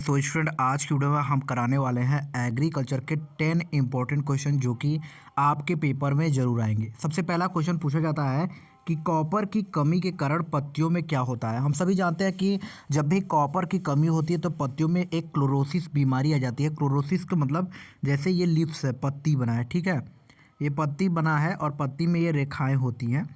So student, आज की video में हम कराने वाले हैं एग्रीकल्चर के 10 इंपॉर्टेंट क्वेश्चन जो कि आपके पेपर में ज़रूर आएंगे। सबसे पहला क्वेश्चन पूछा जाता है कि कॉपर की कमी के कारण पत्तियों में क्या होता है। हम सभी जानते हैं कि जब भी कॉपर की कमी होती है तो पत्तियों में एक क्लोरोसिस बीमारी आ जाती है। क्लोरोसिस का मतलब जैसे ये लिप्स है, पत्ती बना है, ठीक है, ये पत्ती बना है और पत्ती में ये रेखाएँ होती हैं,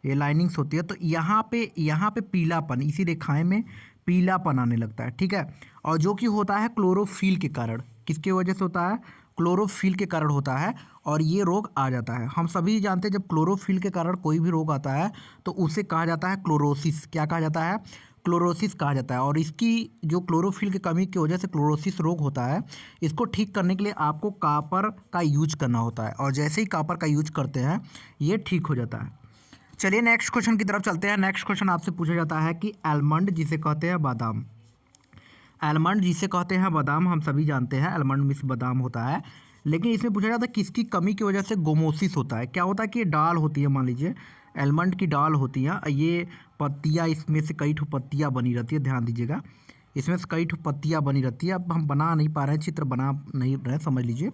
ये लाइनिंग्स होती है। तो यहाँ पे पीलापन, इसी रेखाएं में पीलापन आने लगता है, ठीक है। और जो कि होता है क्लोरोफिल के कारण। किसके वजह से होता है? क्लोरोफिल के कारण होता है और ये रोग आ जाता है। हम सभी जानते हैं जब क्लोरोफिल के कारण कोई भी रोग आता है तो उसे कहा जाता है क्लोरोसिस। क्या कहा जाता है? क्लोरोसिस कहा जाता है। और इसकी जो क्लोरोफिल की कमी की वजह से क्लोरोसिस रोग होता है, इसको ठीक करने के लिए आपको कॉपर का यूज करना होता है और जैसे ही कॉपर का यूज करते हैं ये ठीक हो जाता है। चलिए नेक्स्ट क्वेश्चन की तरफ चलते हैं। नेक्स्ट क्वेश्चन आपसे पूछा जाता है कि आलमंड जिसे कहते हैं बादाम, आलमंड जिसे कहते हैं बादाम, हम सभी जानते हैं आलमंड मिस बादाम होता है, लेकिन इसमें पूछा जाता है किसकी कमी की वजह से गोमोसिस होता है। क्या होता है कि ये डाल होती है, मान लीजिए आलमंड की डाल होती है, ये पत्तियाँ, इसमें से कई ठो पत्तियाँ बनी रहती है, ध्यान दीजिएगा, इसमें से कई ठो पत्तियाँ बनी रहती है। अब हम बना नहीं पा रहे हैं, चित्र बना नहीं रहे, समझ लीजिए।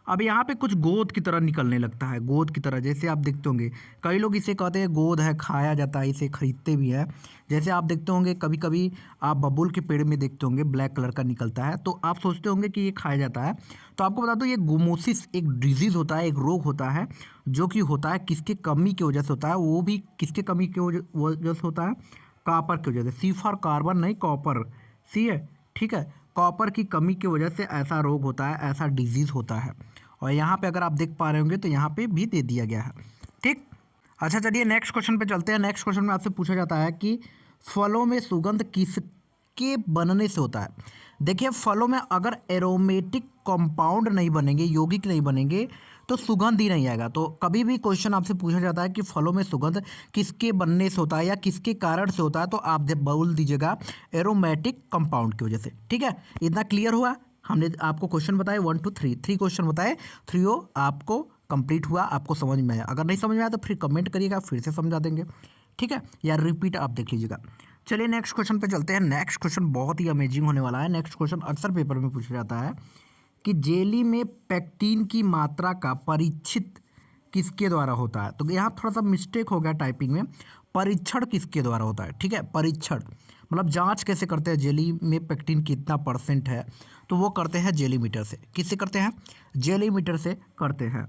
अब यहाँ पे कुछ गोंद की तरह निकलने लगता है, गोंद की तरह, जैसे आप देखते होंगे कई लोग इसे कहते हैं गोंद है, खाया जाता है, इसे खरीदते भी है। जैसे आप देखते होंगे कभी कभी आप बबूल के पेड़ में देखते होंगे ब्लैक कलर का निकलता है, तो आप सोचते होंगे कि ये खाया जाता है। तो आपको बता दो ये गोमोसिस एक डिजीज़ होता है, एक रोग होता है जो कि होता है किसके कमी की वजह से होता है, वो भी किसके कमी की वजह से होता है? कॉपर की वजह से। सी फॉर कार्बन नहीं, कॉपर, सी है, ठीक है। कॉपर की कमी की वजह से ऐसा रोग होता है, ऐसा डिजीज़ होता है। और यहाँ पे अगर आप देख पा रहे होंगे तो यहाँ पे भी दे दिया गया है, ठीक। अच्छा चलिए नेक्स्ट क्वेश्चन पे चलते हैं। नेक्स्ट क्वेश्चन में आपसे पूछा जाता है कि फलों में सुगंध किसके बनने से होता है। देखिए फलों में अगर एरोमेटिक कंपाउंड नहीं बनेंगे, यौगिक नहीं बनेंगे, तो सुगंध ही नहीं आएगा। तो कभी भी क्वेश्चन आपसे पूछा जाता है कि फलों में सुगंध किसके बनने से होता है या किसके कारण से होता है, तो आप जब बोल दीजिएगा एरोमेटिक कंपाउंड की वजह से, ठीक है। इतना क्लियर हुआ? हमने आपको क्वेश्चन बताए 1 to 3, 3 क्वेश्चन बताए, 3 आपको कंप्लीट हुआ, आपको समझ में आया। अगर नहीं समझ में आया तो फिर कमेंट करिएगा, फिर से समझा देंगे, ठीक है, या रिपीट आप देख लीजिएगा। चलिए नेक्स्ट क्वेश्चन पे चलते हैं। नेक्स्ट क्वेश्चन बहुत ही अमेजिंग होने वाला है। नेक्स्ट क्वेश्चन अक्सर पेपर में पूछा जाता है कि जेली में पेक्टिन की मात्रा का परीक्षित किसके द्वारा होता है। तो यहाँ थोड़ा सा मिस्टेक हो गया टाइपिंग में, परीक्षण किसके द्वारा होता है, ठीक है। परीक्षण मतलब जांच कैसे करते हैं जेली में पेक्टिन कितना % है, तो वो करते हैं जेलीमीटर से। किससे करते हैं? जेलीमीटर से करते हैं।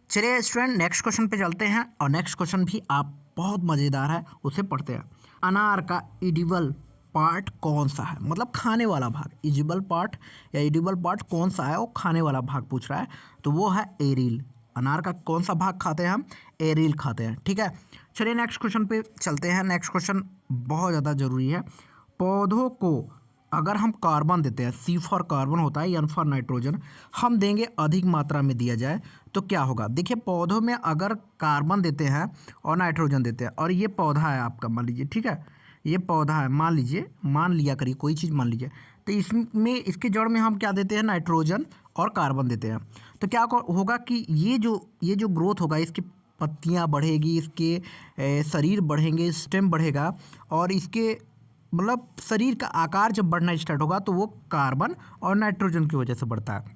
चलिए स्टूडेंट नेक्स्ट क्वेश्चन पे चलते हैं और नेक्स्ट क्वेश्चन भी आप बहुत मज़ेदार है, उसे पढ़ते हैं। अनार का एडिबल पार्ट कौन सा है, मतलब खाने वाला भाग। एडिबल पार्ट या एडिबल पार्ट कौन सा है, वो खाने वाला भाग पूछ रहा है, तो वो है एरिल। अनार का कौन सा भाग खाते हैं हम? एरिल खाते हैं, ठीक है। चलिए नेक्स्ट क्वेश्चन पे चलते हैं। नेक्स्ट क्वेश्चन बहुत ज़्यादा ज़रूरी है। पौधों को अगर हम कार्बन देते हैं, सी फॉर कार्बन होता है, एन फॉर नाइट्रोजन, हम देंगे अधिक मात्रा में दिया जाए तो क्या होगा। देखिए पौधों में अगर कार्बन देते हैं और नाइट्रोजन देते हैं, और ये पौधा है आपका, मान लीजिए, ठीक है, ये पौधा है, मान लीजिए, मान लिया करिए कोई चीज़ मान लीजिए, तो इसमें इसके जड़ में हम क्या देते हैं? नाइट्रोजन और कार्बन देते हैं। तो क्या होगा कि ये जो ग्रोथ होगा, इसकी पत्तियाँ बढ़ेगी, इसके शरीर बढ़ेंगे, स्टेम बढ़ेगा, और इसके मतलब शरीर का आकार जब बढ़ना स्टार्ट होगा तो वो कार्बन और नाइट्रोजन की वजह से बढ़ता है।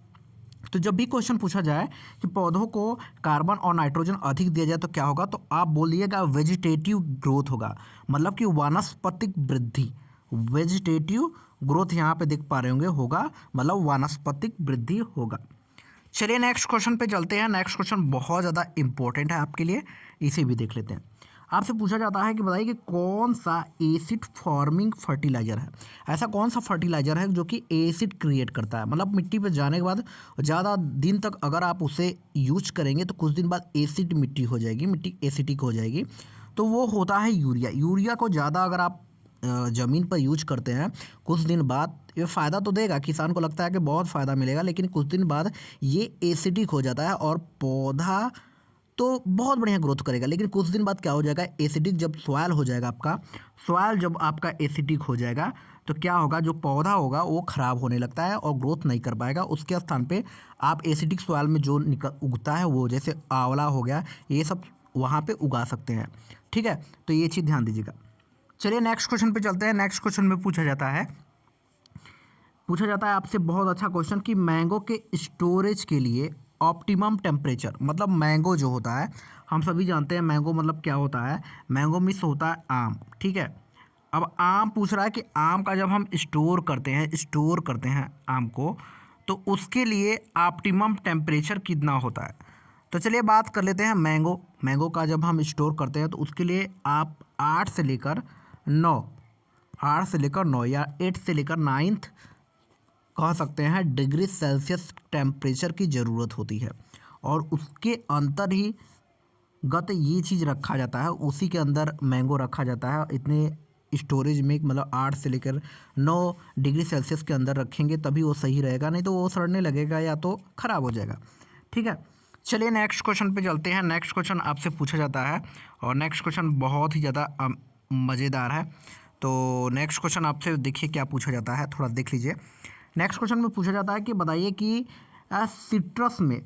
तो जब भी क्वेश्चन पूछा जाए कि पौधों को कार्बन और नाइट्रोजन अधिक दिया जाए तो क्या होगा, तो आप बोलिएगा वेजिटेटिव ग्रोथ होगा, मतलब कि वानस्पतिक वृद्धि। वेजिटेटिव ग्रोथ यहाँ पे देख पा रहे होंगे होगा, मतलब वानस्पतिक वृद्धि होगा। चलिए नेक्स्ट क्वेश्चन पे चलते हैं। नेक्स्ट क्वेश्चन बहुत ज़्यादा इंपॉर्टेंट है आपके लिए, इसे भी देख लेते हैं। आपसे पूछा जाता है कि बताइए कि कौन सा एसिड फॉर्मिंग फर्टिलाइजर है। ऐसा कौन सा फर्टिलाइजर है जो कि एसिड क्रिएट करता है, मतलब मिट्टी पे जाने के बाद ज़्यादा दिन तक अगर आप उसे यूज करेंगे तो कुछ दिन बाद एसिड मिट्टी हो जाएगी, मिट्टी एसिडिक हो जाएगी, तो वो होता है यूरिया। यूरिया को ज़्यादा अगर आप ज़मीन पर यूज करते हैं, कुछ दिन बाद ये फ़ायदा तो देगा, किसान को लगता है कि बहुत फ़ायदा मिलेगा, लेकिन कुछ दिन बाद ये एसिडिक हो जाता है और पौधा तो बहुत बढ़िया ग्रोथ करेगा, लेकिन कुछ दिन बाद क्या हो जाएगा, एसिडिक जब सॉइल हो जाएगा आपका, सॉइल जब आपका एसिडिक हो जाएगा तो क्या होगा, जो पौधा होगा वो ख़राब होने लगता है और ग्रोथ नहीं कर पाएगा। उसके स्थान पे आप एसिडिक सॉइल में जो उगता है, वो जैसे आंवला हो गया, ये सब वहाँ पे उगा सकते हैं, ठीक है। तो ये चीज़ ध्यान दीजिएगा। चलिए नेक्स्ट क्वेश्चन पे चलते हैं। नेक्स्ट क्वेश्चन में पूछा जाता है पूछा जाता है आपसे बहुत अच्छा क्वेश्चन कि मैंगो के स्टोरेज के लिए ऑप्टिमम टेम्परेचर, मतलब मैंगो जो होता है, हम सभी जानते हैं मैंगो मतलब क्या होता है। मैंगो मीन्स होता है आम, ठीक है। अब आम पूछ रहा है कि आम का जब हम स्टोर करते हैं आम को, तो उसके लिए ऑप्टिमम टेम्परेचर कितना होता है। तो चलिए बात कर लेते हैं मैंगो का जब हम स्टोर करते हैं तो उसके लिए आप 8 से लेकर 9 या 8 से लेकर 9 कह सकते हैं डिग्री सेल्सियस टेम्परेचर की ज़रूरत होती है। और उसके अंतर ही गत ये चीज़ रखा जाता है, उसी के अंदर मैंगो रखा जाता है। इतने स्टोरेज में मतलब 8 से लेकर 9 डिग्री सेल्सियस के अंदर रखेंगे तभी वो सही रहेगा, नहीं तो वो सड़ने लगेगा या तो ख़राब हो जाएगा, ठीक है। चलिए नेक्स्ट क्वेश्चन पे चलते हैं। नेक्स्ट क्वेश्चन आपसे पूछा जाता है और नेक्स्ट क्वेश्चन बहुत ही ज़्यादा मज़ेदार है। तो नेक्स्ट क्वेश्चन आपसे देखिए क्या पूछा जाता है, थोड़ा देख लीजिए। नेक्स्ट क्वेश्चन में पूछा जाता है कि बताइए कि सिट्रस में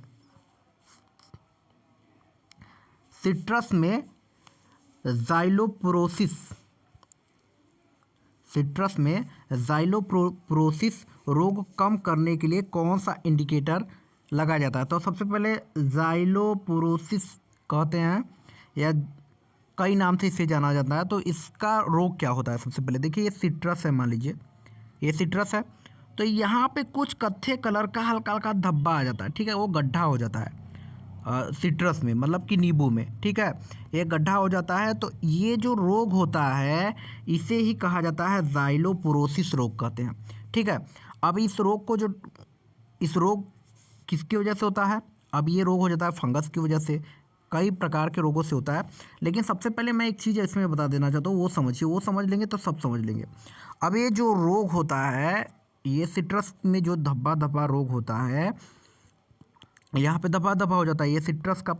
ज़ाइलोप्रोसिस रोग कम करने के लिए कौन सा इंडिकेटर लगाया जाता है। तो सबसे पहले ज़ाइलोप्रोसिस कहते हैं या कई नाम से इसे जाना जाता है। तो इसका रोग क्या होता है, सबसे पहले देखिए ये सिट्रस है, मान लीजिए ये सिट्रस है, तो यहाँ पे कुछ कत्थे कलर का हल्का हल्का धब्बा आ जाता है, ठीक है, वो गड्ढा हो जाता है सिट्रस में, मतलब कि नींबू में, ठीक है, ये गड्ढा हो जाता है। तो ये जो रोग होता है इसे ही कहा जाता है ज़ाइलोपोरोसिस रोग कहते हैं, ठीक है। अब इस रोग किसकी वजह से होता है। अब ये रोग हो जाता है फंगस की वजह से, कई प्रकार के रोगों से होता है। लेकिन सबसे पहले मैं एक चीज़ इसमें बता देना चाहता हूँ, वो समझिए, वो समझ लेंगे तो सब समझ लेंगे। अब ये जो रोग होता है, ये सिट्रस में जो धब्बा रोग होता है, यहाँ पे धब्बा हो जाता है, ये सिट्रस का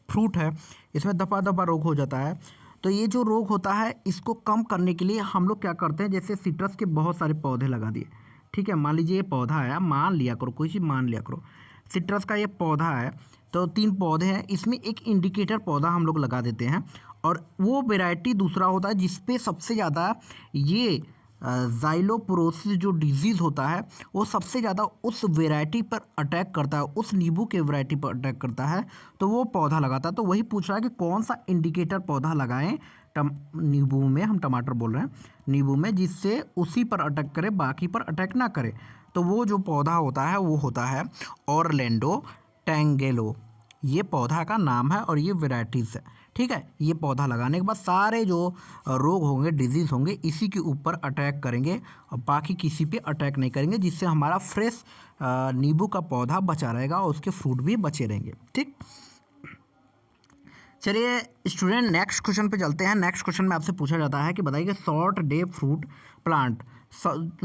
फ्रूट है, इसमें धब्बा रोग हो जाता है। तो ये जो रोग होता है इसको कम करने के लिए हम लोग क्या करते हैं, जैसे सिट्रस के बहुत सारे पौधे लगा दिए, ठीक है। मान लीजिए ये पौधा है, मान लिया करो, कोई चीज़ मान लिया करो, सिट्रस का ये पौधा है, तो 3 पौधे हैं, इसमें एक इंडिकेटर पौधा हम लोग लगा देते हैं। और वो वैरायटी दूसरा होता है जिसपे सबसे ज़्यादा ये ज़ाइलोपोरोसिस जो डिजीज़ होता है वो सबसे ज़्यादा उस वैरायटी पर अटैक करता है, उस नींबू के वैरायटी पर अटैक करता है, तो वो पौधा लगाता है। तो वही पूछ रहा है कि कौन सा इंडिकेटर पौधा लगाएं नींबू में, हम टमाटर बोल रहे हैं, नींबू में, जिससे उसी पर अटैक करे, बाकी पर अटैक ना करे। तो वो जो पौधा होता है वो होता है ऑरलैंडो टैंगेलो, ये पौधा का नाम है और ये वेराइटीज़ है, ठीक है। ये पौधा लगाने के बाद सारे जो रोग होंगे, डिजीज़ होंगे, इसी के ऊपर अटैक करेंगे और बाकी किसी पे अटैक नहीं करेंगे, जिससे हमारा फ्रेश नींबू का पौधा बचा रहेगा और उसके फ्रूट भी बचे रहेंगे, ठीक। चलिए स्टूडेंट नेक्स्ट क्वेश्चन पे चलते हैं। नेक्स्ट क्वेश्चन में आपसे पूछा जाता है कि बताइए शॉर्ट डे फ्रूट प्लांट,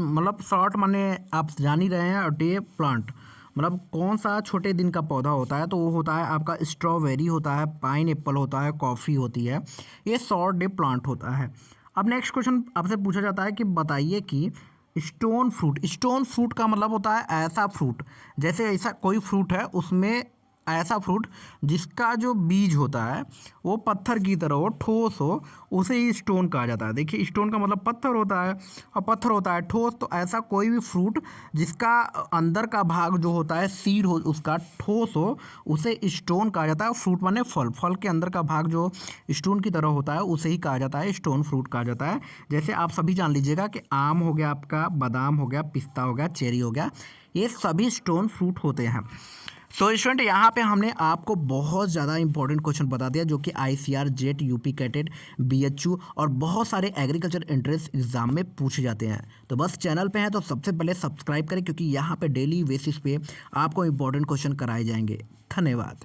मतलब शॉर्ट माने आप जान ही रहे हैं, और डे प्लांट मतलब कौन सा छोटे दिन का पौधा होता है। तो वो होता है आपका स्ट्रॉबेरी होता है, पाइन एप्पल होता है, कॉफ़ी होती है, ये शॉर्ट डे प्लांट होता है। अब नेक्स्ट क्वेश्चन आपसे पूछा जाता है कि बताइए कि स्टोन फ्रूट का मतलब होता है ऐसा फ्रूट, जैसे ऐसा कोई फ्रूट है उसमें ऐसा फ्रूट जिसका जो बीज होता है वो पत्थर की तरह हो, ठोस हो, उसे ही स्टोन कहा जाता है। देखिए स्टोन का मतलब पत्थर होता है और पत्थर होता है ठोस, तो ऐसा कोई भी फ्रूट जिसका अंदर का भाग जो होता है सीड हो, उसका ठोस हो, उसे स्टोन कहा जाता है। फ्रूट माने फल के अंदर का भाग जो स्टोन की तरह होता है उसे ही कहा जाता है स्टोन फ्रूट कहा जाता है। जैसे आप सभी जान लीजिएगा कि आम हो गया, आपका बादाम हो गया, पिस्ता हो गया, चेरी हो गया, ये सभी स्टोन फ्रूट होते हैं। सो स्टूडेंट यहाँ पे हमने आपको बहुत ज़्यादा इंपॉर्टेंट क्वेश्चन बता दिया जो कि ICR, jet, UP CATET, BHU और बहुत सारे एग्रीकल्चर एंट्रेंस एग्जाम में पूछे जाते हैं। तो बस चैनल पे हैं तो सबसे पहले सब्सक्राइब करें, क्योंकि यहाँ पे डेली बेसिस पे आपको इंपॉर्टेंट क्वेश्चन कराए जाएंगे। धन्यवाद।